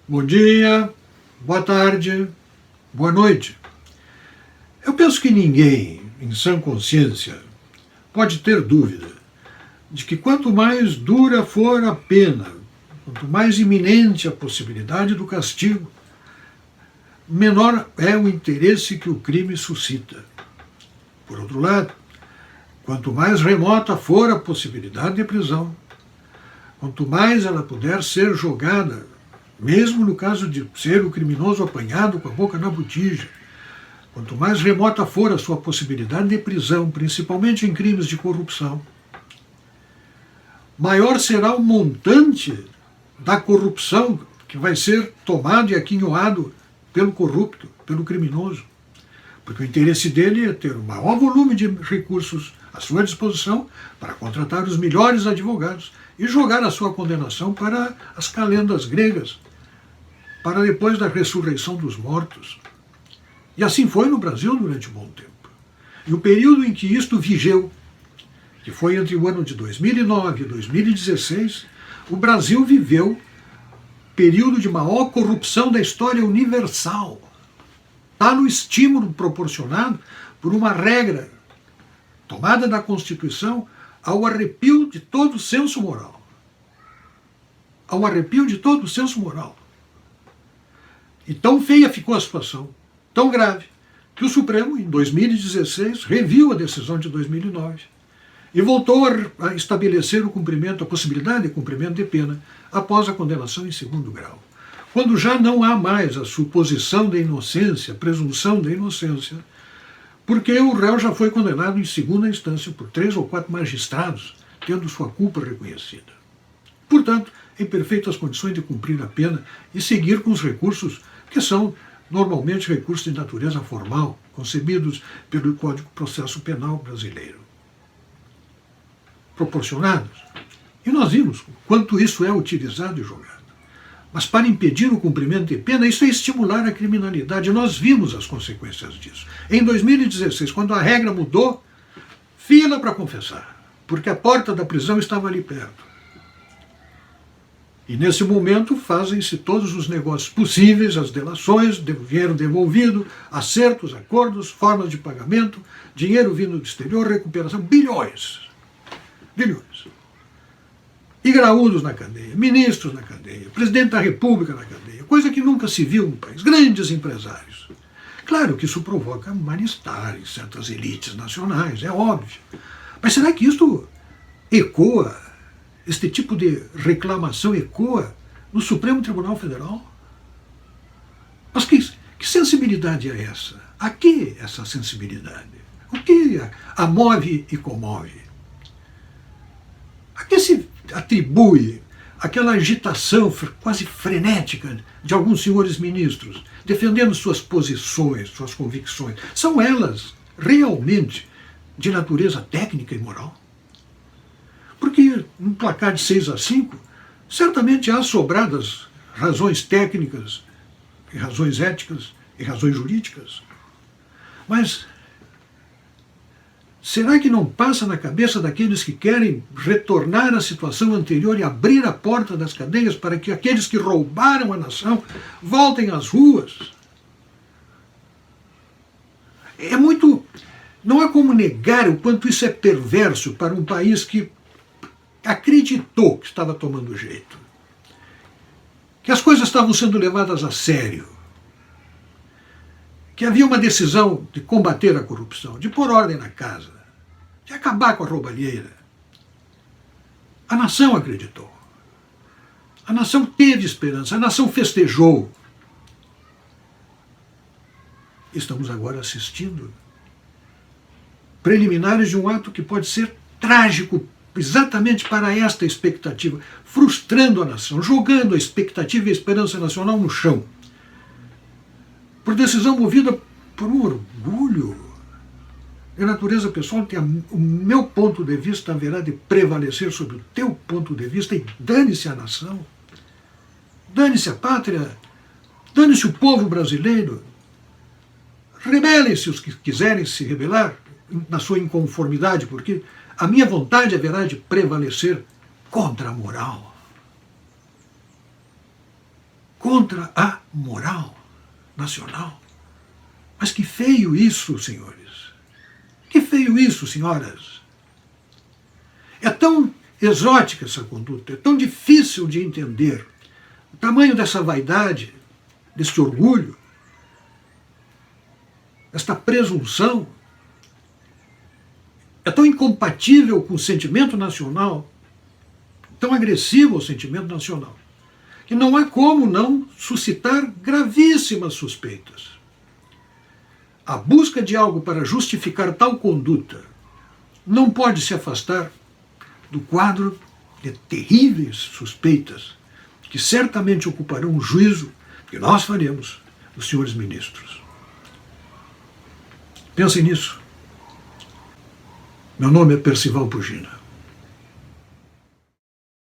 Bom dia, boa tarde, boa noite. Eu penso que ninguém, em sã consciência, pode ter dúvida de que quanto mais dura for a pena, quanto mais iminente a possibilidade do castigo, menor é o interesse que o crime suscita. Por outro lado, quanto mais remota for a possibilidade de prisão, quanto mais ela puder ser jogada, mesmo no caso de ser o criminoso apanhado com a boca na botija, quanto mais remota for a sua possibilidade de prisão, principalmente em crimes de corrupção, maior será o montante da corrupção que vai ser tomado e aquinhoado pelo corrupto, pelo criminoso. Porque o interesse dele é ter o maior volume de recursos à sua disposição para contratar os melhores advogados e jogar a sua condenação para as calendas gregas, para depois da ressurreição dos mortos. E assim foi no Brasil durante um bom tempo. E o período em que isto vigeu, que foi entre o ano de 2009 e 2016, o Brasil viveu o período de maior corrupção da história universal. Está no estímulo proporcionado por uma regra tomada da Constituição ao arrepio de todo o senso moral. Ao arrepio de todo o senso moral. E tão feia ficou a situação, tão grave, que o Supremo, em 2016, reviu a decisão de 2009 e voltou a estabelecer o cumprimento, a possibilidade de cumprimento de pena após a condenação em segundo grau. Quando já não há mais a suposição de inocência, a presunção de inocência, porque o réu já foi condenado em segunda instância por 3 ou 4 magistrados, tendo sua culpa reconhecida. Portanto, em perfeitas condições de cumprir a pena e seguir com os recursos que são normalmente recursos de natureza formal, concebidos pelo Código de Processo Penal brasileiro. Proporcionados. E nós vimos quanto isso é utilizado e jogado. Mas para impedir o cumprimento de pena, isso é estimular a criminalidade. Nós vimos as consequências disso. Em 2016, quando a regra mudou, fila para confessar, porque a porta da prisão estava ali perto. E nesse momento fazem-se todos os negócios possíveis, as delações, dinheiro devolvido, acertos, acordos, formas de pagamento, dinheiro vindo do exterior, recuperação, bilhões. Bilhões. E graúdos na cadeia, ministros na cadeia, presidente da República na cadeia, coisa que nunca se viu no país, grandes empresários. Claro que isso provoca mal-estar em certas elites nacionais, é óbvio. Mas será que isso ecoa, este tipo de reclamação ecoa no Supremo Tribunal Federal? Mas que sensibilidade é essa? A que essa sensibilidade? O que a move e comove? A que se atribui aquela agitação quase frenética de alguns senhores ministros, defendendo suas posições, suas convicções? São elas realmente de natureza técnica e moral? Porque num placar de 6-5, certamente há sobradas razões técnicas, e razões éticas e razões jurídicas. Mas será que não passa na cabeça daqueles que querem retornar à situação anterior e abrir a porta das cadeias para que aqueles que roubaram a nação voltem às ruas? É muito. Não há como negar o quanto isso é perverso para um país que acreditou que estava tomando jeito, que as coisas estavam sendo levadas a sério, que havia uma decisão de combater a corrupção, de pôr ordem na casa, de acabar com a roubalheira. A nação acreditou. A nação teve esperança, a nação festejou. Estamos agora assistindo preliminares de um ato que pode ser trágico exatamente para esta expectativa, frustrando a nação, jogando a expectativa e a esperança nacional no chão. Por decisão movida por um orgulho de natureza pessoal, que o meu ponto de vista haverá de prevalecer sobre o teu ponto de vista, e dane-se a nação, dane-se a pátria, dane-se o povo brasileiro, rebelem-se os que quiserem se rebelar na sua inconformidade, porque a minha vontade haverá de prevalecer contra a moral. contra a moral nacional. Mas que feio isso, senhores. Que feio isso, senhoras. É tão exótica essa conduta, é tão difícil de entender. O tamanho dessa vaidade, desse orgulho, esta presunção, é tão incompatível com o sentimento nacional, tão agressivo ao sentimento nacional, que não há como não suscitar gravíssimas suspeitas. A busca de algo para justificar tal conduta não pode se afastar do quadro de terríveis suspeitas que certamente ocuparão o juízo que nós faremos dos senhores ministros. Pensem nisso. Meu nome é Percival Pugina.